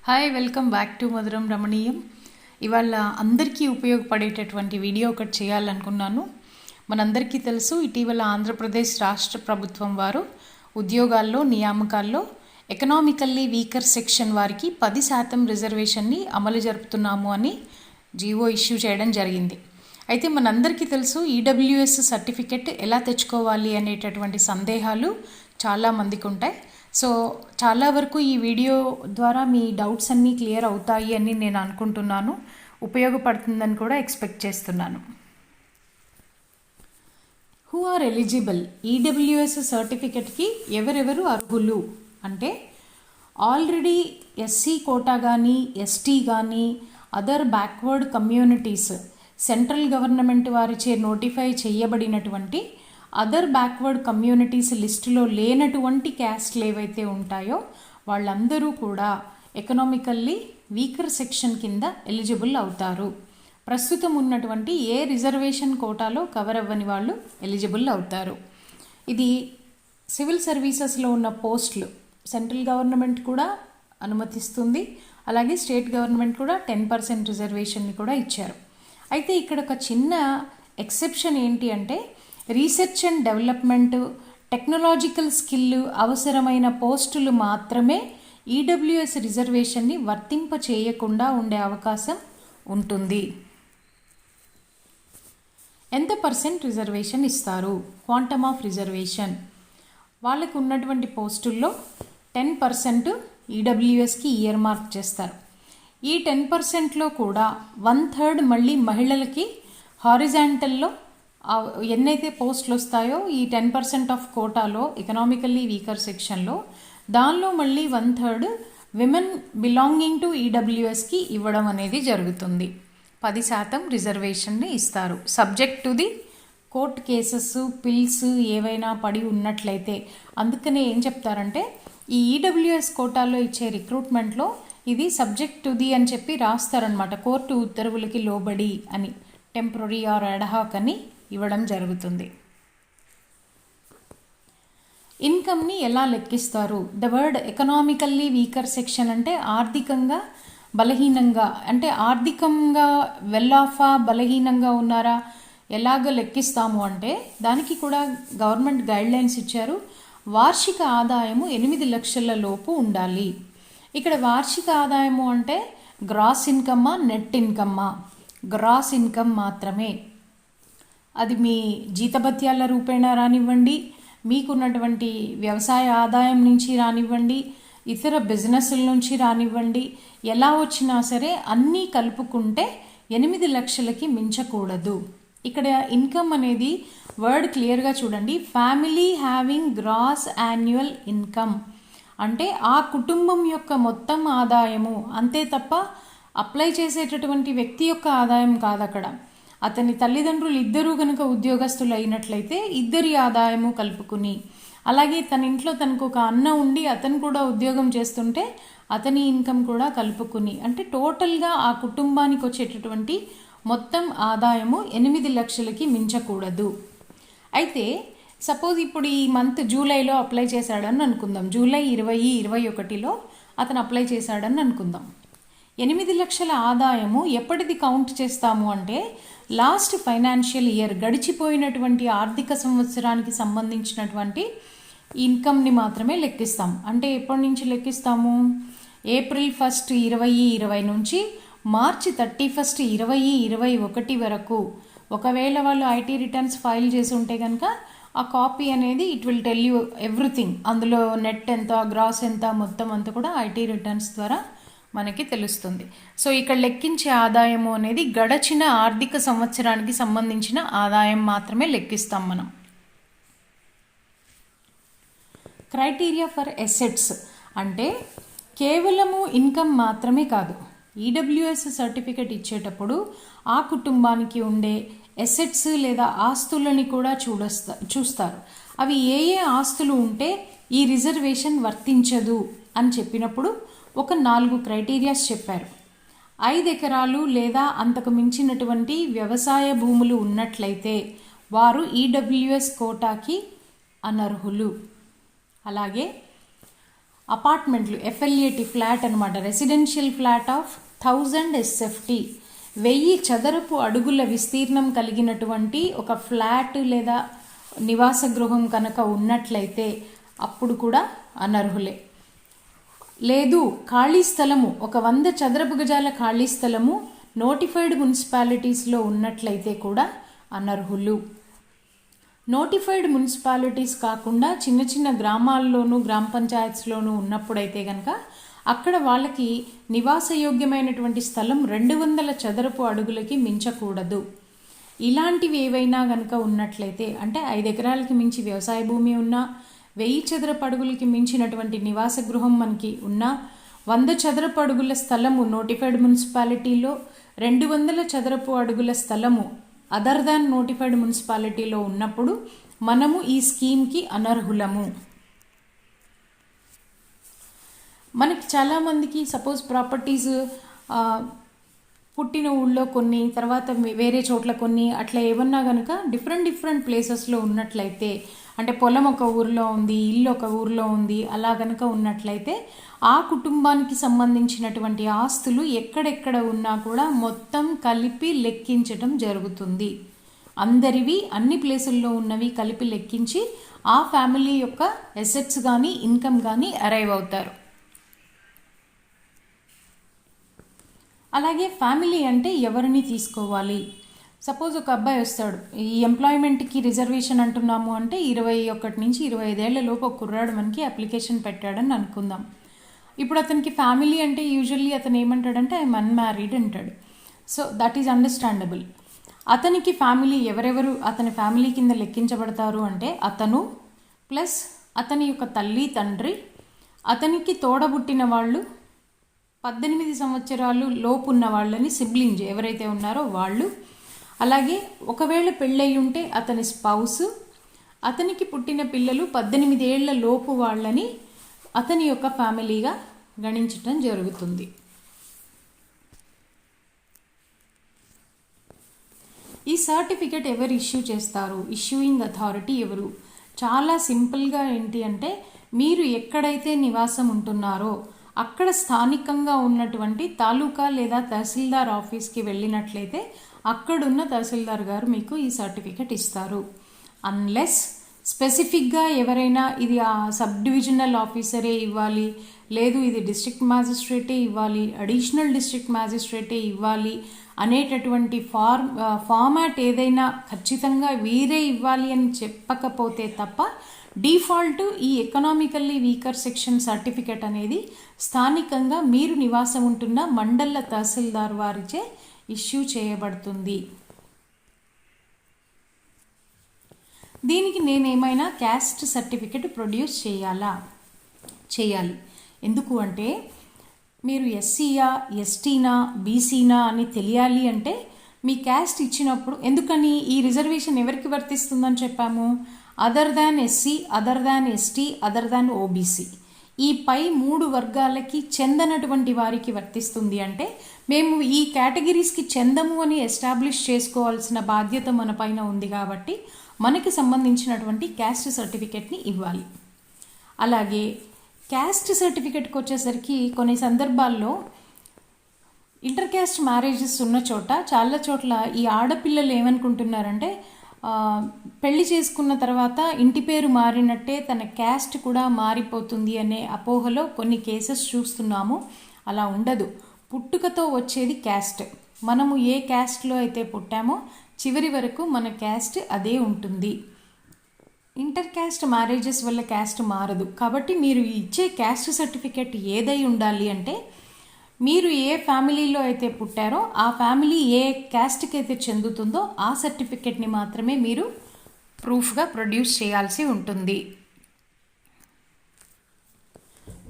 Hi, welcome back to మధురం రమణీయం. ఇవాళ అందరికీ ఉపయోగపడేటటువంటి వీడియో ఒకటి చేయాలనుకున్నాను. మనందరికీ తెలుసు, ఇటీవల ఆంధ్రప్రదేశ్ రాష్ట్ర ప్రభుత్వం వారు ఉద్యోగాల్లో నియామకాల్లో ఎకనామికల్లీ వీకర్ సెక్షన్ వారికి 10% రిజర్వేషన్ని అమలు జరుపుతున్నాము అని జీవో ఇష్యూ చేయడం జరిగింది. అయితే మనందరికీ తెలుసు, ఈడబ్ల్యూఎస్ సర్టిఫికెట్ ఎలా తెచ్చుకోవాలి అనేటటువంటి సందేహాలు చాలామందికి ఉంటాయి. సో చాలా వరకు ఈ వీడియో ద్వారా మీ డౌట్స్ అన్నీ క్లియర్ అవుతాయి అని నేను అనుకుంటున్నాను. ఉపయోగపడుతుందని కూడా ఎక్స్పెక్ట్ చేస్తున్నాను. Who are eligible? ఈడబ్ల్యూఎస్ సర్టిఫికెట్కి ఎవరెవరు అర్హులు అంటే, ఆల్రెడీ ఎస్సీ కోటా కానీ, ఎస్టీ కానీ, other backward communities central government వారిచే నోటిఫై చేయబడినటువంటి అదర్ బ్యాక్వర్డ్ కమ్యూనిటీస్ లిస్టులో లేనటువంటి క్యాస్ట్లు ఏవైతే ఉంటాయో వాళ్ళందరూ కూడా ఎకనామికల్లీ వీకర్ సెక్షన్ కింద ఎలిజిబుల్ అవుతారు. ప్రస్తుతం ఉన్నటువంటి ఏ రిజర్వేషన్ కోటాలో కవర్ అవ్వని వాళ్ళు ఎలిజిబుల్ అవుతారు. ఇది సివిల్ సర్వీసెస్లో ఉన్న పోస్టులు సెంట్రల్ గవర్నమెంట్ కూడా అనుమతిస్తుంది. అలాగే స్టేట్ గవర్నమెంట్ కూడా 10% రిజర్వేషన్ని కూడా ఇచ్చారు. అయితే ఇక్కడ ఒక చిన్న ఎక్సెప్షన్ ఏంటి అంటే, research and development, technological skill అవసరమైన పోస్టులు మాత్రమే ఈడబ్ల్యూఎస్ రిజర్వేషన్ని వర్తింప చేయకుండా ఉండే అవకాశం ఉంటుంది. ఎంత పర్సెంట్ రిజర్వేషన్ ఇస్తారు? క్వాంటమ్ ఆఫ్ రిజర్వేషన్ వాళ్ళకు ఉన్నటువంటి పోస్టుల్లో 10% ఈడబ్ల్యూఎస్కి ఇయర్ మార్క్ చేస్తారు. ఈ 10%లో కూడా 1/3 మళ్ళీ మహిళలకి హారిజాంటల్లో ఎన్నైతే పోస్టులు వస్తాయో ఈ 10% ఆఫ్ కోటాలో ఎకనామికల్లీ వీకర్ సెక్షన్లో, దానిలో మళ్ళీ 1/3 విమెన్ బిలాంగింగ్ టు ఈడబ్ల్యూఎస్కి ఇవ్వడం అనేది జరుగుతుంది. 10% రిజర్వేషన్ని ఇస్తారు. Subject to the court cases, pills ఏవైనా పడి ఉన్నట్లయితే. అందుకనే ఏం చెప్తారంటే, ఈ ఈడబ్ల్యూఎస్ కోటాలో ఇచ్చే రిక్రూట్మెంట్లో ఇది సబ్జెక్ట్ టు ది అని చెప్పి రాస్తారనమాట. కోర్టు ఉత్తర్వులకి లోబడి అని, టెంపరరీ ఆర్ అడ్హాక్ అని ఇవ్వడం జరుగుతుంది. ఇన్కమ్ని ఎలా లెక్కిస్తారు? The word economically weaker section అంటే ఆర్థికంగా బలహీనంగా, అంటే ఆర్థికంగా వెల్ ఆఫా, బలహీనంగా ఉన్నారా, ఎలాగ లెక్కిస్తాము అంటే దానికి కూడా గవర్నమెంట్ గైడ్లైన్స్ ఇచ్చారు. వార్షిక ఆదాయము 8 లక్షల లోపు ఉండాలి. ఇక్కడ వార్షిక ఆదాయము అంటే గ్రాస్ ఇన్కమ్మా, నెట్ ఇన్కమ్మా? గ్రాస్ ఇన్కమ్ మాత్రమే. అది మీ జీతభత్యాల రూపేణా రానివ్వండి, మీకున్నటువంటి వ్యవసాయ ఆదాయం నుంచి రానివ్వండి, ఇతర బిజినెస్ల నుంచి రానివ్వండి, ఎలా వచ్చినా సరే అన్నీ కలుపుకుంటే 8 లక్షలకి మించకూడదు. ఇక్కడ ఇన్కమ్ అనేది వర్డ్ క్లియర్గా చూడండి. Family having gross annual income అంటే ఆ కుటుంబం యొక్క మొత్తం ఆదాయము, అంతే తప్ప అప్లై చేసేటటువంటి వ్యక్తి యొక్క ఆదాయం కాదు. అక్కడ అతని తల్లిదండ్రులు ఇద్దరూ కనుక ఉద్యోగస్తులు అయినట్లయితే ఇద్దరి ఆదాయము కలుపుకుని, అలాగే తన ఇంట్లో తనకు ఒక అన్న ఉండి అతను కూడా ఉద్యోగం చేస్తుంటే అతని ఇన్కమ్ కూడా కలుపుకుని, అంటే టోటల్గా ఆ కుటుంబానికి వచ్చేటటువంటి మొత్తం ఆదాయము 8 లక్షలకి మించకూడదు. అయితే సపోజ్ ఇప్పుడు ఈ మంత్ జూలైలో అప్లై చేశాడని అనుకుందాం. జూలై 2021లో అతను అప్లై చేశాడని అనుకుందాం. 8 లక్షల ఆదాయము ఎప్పటిది కౌంట్ చేస్తాము అంటే, లాస్ట్ ఫైనాన్షియల్ ఇయర్, గడిచిపోయినటువంటి ఆర్థిక సంవత్సరానికి సంబంధించినటువంటి ఇన్కమ్ని మాత్రమే లెక్కిస్తాం. అంటే ఎప్పటి నుంచి లెక్కిస్తాము? ఏప్రిల్ 1, 2020 నుంచి మార్చి 31, 2021 వరకు. ఒకవేళ వాళ్ళు ఐటీ రిటర్న్స్ ఫైల్ చేసి ఉంటే కనుక ఆ కాపీ అనేది it will tell you everything. అందులో నెట్ ఎంత, గ్రాస్ ఎంత, మొత్తం అంతా కూడా ఐటీ రిటర్న్స్ ద్వారా మనకి తెలుస్తుంది. సో ఇక్కడ లెక్కించే ఆదాయము అనేది గడచిన ఆర్థిక సంవత్సరానికి సంబంధించిన ఆదాయం మాత్రమే లెక్కిస్తాం మనం. క్రైటీరియా ఫర్ ఎసెట్స్ అంటే కేవలము ఇన్కమ్ మాత్రమే కాదు. ఈడబ్ల్యూఎస్ సర్టిఫికెట్ ఇచ్చేటప్పుడు ఆ కుటుంబానికి ఉండే ఎసెట్స్ లేదా ఆస్తులని కూడా చూస్తారు. అవి ఏ ఏ ఆస్తులు ఉంటే ఈ రిజర్వేషన్ వర్తించదు అని చెప్పినప్పుడు ఒక 4 క్రైటీరియాస్ చెప్పారు. 5 ఎకరాలు లేదా అంతకు మించినటువంటి వ్యవసాయ భూములు ఉన్నట్లయితే వారు ఈడబ్ల్యూఎస్ కోటాకి అనర్హులు. అలాగే అపార్ట్మెంట్లు ఎఫ్ఎల్ఏటి ఫ్లాట్ అనమాట, రెసిడెన్షియల్ ఫ్లాట్ ఆఫ్ 1000 SFT 1000 చదరపు అడుగుల విస్తీర్ణం కలిగినటువంటి ఒక ఫ్లాట్ లేదా నివాస గృహం కనుక ఉన్నట్లయితే అప్పుడు కూడా అనర్హులే. లేదు, ఖాళీ స్థలము ఒక 100 చదరపు గజాల ఖాళీ స్థలము నోటిఫైడ్ మున్సిపాలిటీస్లో ఉన్నట్లయితే కూడా అనర్హులు. నోటిఫైడ్ మున్సిపాలిటీస్ కాకుండా చిన్న చిన్న గ్రామాల్లోనూ గ్రామ పంచాయత్స్లోనూ ఉన్నప్పుడైతే కనుక అక్కడ వాళ్ళకి నివాసయోగ్యమైనటువంటి స్థలం 200 చదరపు అడుగులకి మించకూడదు. ఇలాంటివి ఏవైనా కనుక ఉన్నట్లయితే, అంటే 5 ఎకరాలకి మించి వ్యవసాయ భూమి ఉన్నా, 1000 చదరపు అడుగులకి మించినటువంటి నివాస గృహం మనకి ఉన్నా, 100 చదరపు అడుగుల స్థలము నోటిఫైడ్ మున్సిపాలిటీలో, 200 చదరపు అడుగుల స్థలము అదర్ దాన్ నోటిఫైడ్ మున్సిపాలిటీలో ఉన్నప్పుడు మనము ఈ స్కీమ్కి అనర్హులము. మనకి చాలామందికి సపోజ్ ప్రాపర్టీస్ పుట్టిన ఊళ్ళో కొన్ని, తర్వాత వేరే చోట్ల కొన్ని, అట్లా ఏమన్నా కనుక డిఫరెంట్ ప్లేసెస్లో ఉన్నట్లయితే, అంటే పొలం ఒక ఊరిలో ఉంది, ఇల్లు ఒక ఊరిలో ఉంది, అలా కనుక ఉన్నట్లయితే ఆ కుటుంబానికి సంబంధించినటువంటి ఆస్తులు ఎక్కడెక్కడ ఉన్నా కూడా మొత్తం కలిపి లెక్కించటం జరుగుతుంది. అందరివి అన్ని ప్లేసుల్లో ఉన్నవి కలిపి లెక్కించి ఆ ఫ్యామిలీ యొక్క ఎసెట్స్ కానీ ఇన్కమ్ కానీ అరైవ్ అవుతారు. అలాగే ఫ్యామిలీ అంటే ఎవరిని తీసుకోవాలి? సపోజ్ ఒక అబ్బాయి వస్తాడు, ఈ ఎంప్లాయ్మెంట్కి రిజర్వేషన్ అంటున్నాము అంటే 21 నుంచి 25 ఏళ్ల లోపు ఒక కుర్రాడు మనకి అప్లికేషన్ పెట్టాడని అనుకుందాం. ఇప్పుడు అతనికి ఫ్యామిలీ అంటే యూజువల్లీ అతను ఏమంటాడంటే ఐఎమ్ అన్మ్యారీడ్ అంటాడు. So that is understandable. అతనికి ఫ్యామిలీ ఎవరెవరు అతని ఫ్యామిలీ కింద లెక్కించబడతారు అంటే అతను ప్లస్ అతని యొక్క తల్లి తండ్రి, అతనికి తోడబుట్టిన వాళ్ళు, 18 సంవత్సరాలు లోపు ఉన్న వాళ్ళని సిబ్లింగ్స్ ఎవరైతే ఉన్నారో వాళ్ళు, అలాగే ఒకవేళ పెళ్ళయి ఉంటే అతని స్పౌస్, అతనికి పుట్టిన పిల్లలు 18 ఏళ్ల లోపు వాళ్ళని అతని యొక్క ఫ్యామిలీగా గణించటం జరుగుతుంది. ఈ సర్టిఫికెట్ ఎవరు ఇష్యూ చేస్తారు? ఇష్యూయింగ్ అథారిటీ ఎవరు? చాలా సింపుల్గా ఏంటి అంటే, మీరు ఎక్కడైతే నివాసం ఉంటున్నారో అక్కడ స్థానికంగా ఉన్నటువంటి తాలూకా లేదా తహసీల్దార్ ఆఫీస్కి వెళ్ళినట్లయితే అక్కడున్న తహసీల్దార్ గారు మీకు ఈ సర్టిఫికెట్ ఇస్తారు. అన్లెస్ స్పెసిఫిక్గా ఎవరైనా ఇది ఆ సబ్ డివిజనల్ ఆఫీసరే ఇవ్వాలి, లేదు ఇది డిస్ట్రిక్ట్ మ్యాజిస్ట్రేటే ఇవ్వాలి, అడిషనల్ డిస్ట్రిక్ట్ మ్యాజిస్ట్రేటే ఇవ్వాలి అనేటటువంటి ఫార్మాట్ ఏదైనా ఖచ్చితంగా వీరే ఇవ్వాలి అని చెప్పకపోతే తప్ప డిఫాల్ట్ ఈ ఎకనామికల్లీ వీకర్ సెక్షన్ సర్టిఫికెట్ అనేది స్థానికంగా మీరు నివాసం ఉంటున్న మండల తహసీల్దార్ వారిచే ఇష్యూ చేయబడుతుంది. దీనికి నేనేమైనా క్యాస్ట్ సర్టిఫికెట్ ప్రొడ్యూస్ చేయాలి. ఎందుకు అంటే మీరు ఎస్సీయా, ఎస్టీనా, బీసీనా అని తెలియాలి అంటే మీ క్యాస్ట్ ఇచ్చినప్పుడు, ఎందుకని ఈ రిజర్వేషన్ ఎవరికి వర్తిస్తుందని చెప్పాము? Other than SC, other than ST, other than OBC, ఈ పై 3 వర్గాలకి చెందనటువంటి వారికి వర్తిస్తుంది. అంటే మేము ఈ కేటగిరీస్కి చెందము అని ఎస్టాబ్లిష్ చేసుకోవాల్సిన బాధ్యత మన పైన ఉంది కాబట్టి మనకి సంబంధించినటువంటి క్యాస్ట్ సర్టిఫికెట్ని ఇవ్వాలి. అలాగే క్యాస్ట్ సర్టిఫికెట్కి వచ్చేసరికి కొన్ని సందర్భాల్లో ఇంటర్ క్యాస్ట్ మ్యారేజెస్ ఉన్న చోట, చాలా చోట్ల ఈ ఆడపిల్లలు ఏమనుకుంటున్నారంటే పెళ్లి చేసుకున్న తర్వాత ఇంటి పేరు మారినట్టే తన క్యాస్ట్ కూడా మారిపోతుంది అనే అపోహలో కొన్ని కేసెస్ చూస్తున్నాము. అలా ఉండదు. పుట్టుకతో వచ్చేది క్యాస్ట్. మనము ఏ క్యాస్ట్లో అయితే పుట్టామో చివరి వరకు మన క్యాస్ట్ అదే ఉంటుంది. ఇంటర్ క్యాస్ట్ మ్యారేజెస్ వల్ల క్యాస్ట్ మారదు. కాబట్టి మీరు ఇచ్చే క్యాస్ట్ సర్టిఫికెట్ ఏదై ఉండాలి అంటే మీరు ఏ ఫ్యామిలీలో అయితే పుట్టారో ఆ ఫ్యామిలీ ఏ క్యాస్ట్కి అయితే చెందుతుందో ఆ సర్టిఫికెట్ని మాత్రమే మీరు ప్రూఫ్గా ప్రొడ్యూస్ చేయాల్సి ఉంటుంది.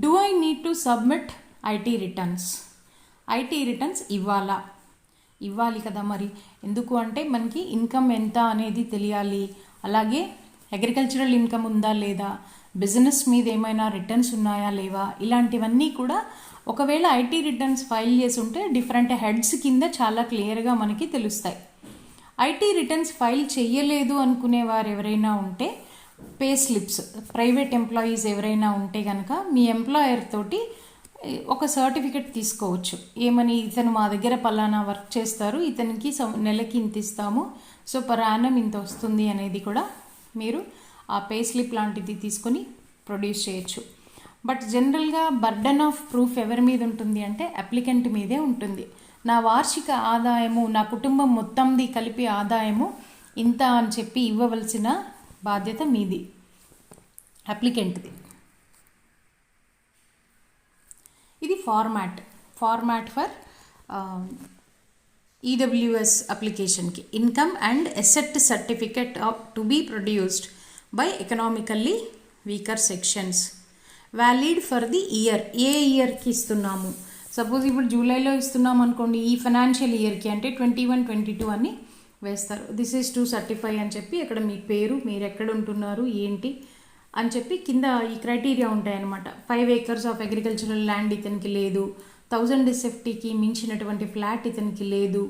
Do I need to submit IT returns? IT returns ఇవ్వాలి కదా మరి. ఎందుకు అంటే మనకి ఇన్కమ్ ఎంత అనేది తెలియాలి. అలాగే అగ్రికల్చరల్ ఇన్కమ్ ఉందా లేదా, బిజినెస్ మీద ఏమైనా రిటర్న్స్ ఉన్నాయా లేవా, ఇలాంటివన్నీ కూడా ఒకవేళ ఐటీ రిటర్న్స్ ఫైల్ చేసి ఉంటే డిఫరెంట్ హెడ్స్ కింద చాలా క్లియర్గా మనకి తెలుస్తాయి. ఐటీ రిటర్న్స్ ఫైల్ చేయలేదు అనుకునే వారు ఎవరైనా ఉంటే పే స్లిప్స్, ప్రైవేట్ ఎంప్లాయీస్ ఎవరైనా ఉంటే కనుక మీ ఎంప్లాయర్ తోటి ఒక సర్టిఫికెట్ తీసుకోవచ్చు. ఏమని, ఇతను మా దగ్గర పలానా వర్క్ చేస్తారు, ఇతనికి నెలకి ఇంత ఇస్తాము, సో పర్ యానం ఇంత వస్తుంది అనేది కూడా మీరు ఆ పే స్లిప్ లాంటిది తీసుకొని ప్రొడ్యూస్ చేయొచ్చు. బట్ జనరల్గా బర్డన్ ఆఫ్ ప్రూఫ్ ఎవరి మీద ఉంటుంది అంటే అప్లికెంట్ మీదే ఉంటుంది. నా వార్షిక ఆదాయము, నా కుటుంబం మొత్తంది కలిపి ఆదాయము ఇంత అని చెప్పి ఇవ్వవలసిన బాధ్యత మీది, అప్లికెంట్ది. ఇది ఫార్మాట్ ఫర్ ఈడబ్ల్యూఎస్ అప్లికేషన్కి, income and asset certificate to be produced by economically weaker sections, valid for the year. ఏ ఇయర్కి ఇస్తున్నాము, సపోజ్ ఇప్పుడు జూలైలో ఇస్తున్నాం అనుకోండి, ఈ ఫైనాన్షియల్ ఇయర్కి అంటే 21-22 అని వేస్తారు. దిస్ ఈజ్ టు సర్టిఫై అని చెప్పి అక్కడ మీ పేరు, మీరు ఎక్కడ ఉంటున్నారు, ఏంటి అని చెప్పి కింద ఈ క్రైటీరియా ఉంటాయన్నమాట. 5 acres ఆఫ్ అగ్రికల్చరల్ ల్యాండ్ ఇతనికి లేదు, 1000 SFTకి మించినటువంటి ఫ్లాట్ ఇతనికి లేదు,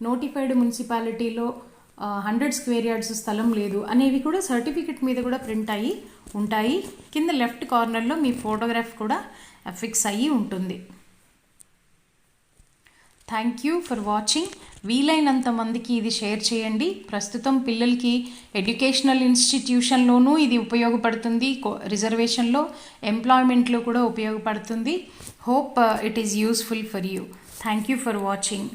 నోటిఫైడ్ మున్సిపాలిటీలో 100 square yards స్థలం లేదు అనేవి కూడా సర్టిఫికెట్ మీద కూడా ప్రింట్ అయ్యి ఉంటాయి. కింద లెఫ్ట్ కార్నర్లో మీ ఫోటోగ్రాఫ్ కూడా ఫిక్స్ అయ్యి ఉంటుంది. Thank you for watching. వీలైనంత మందికి ఇది షేర్ చేయండి. ప్రస్తుతం పిల్లలకి ఎడ్యుకేషనల్ ఇన్స్టిట్యూషన్లోనూ ఇది ఉపయోగపడుతుంది, రిజర్వేషన్లో, ఎంప్లాయ్మెంట్లో కూడా ఉపయోగపడుతుంది. Hope it is useful for you. Thank you for watching.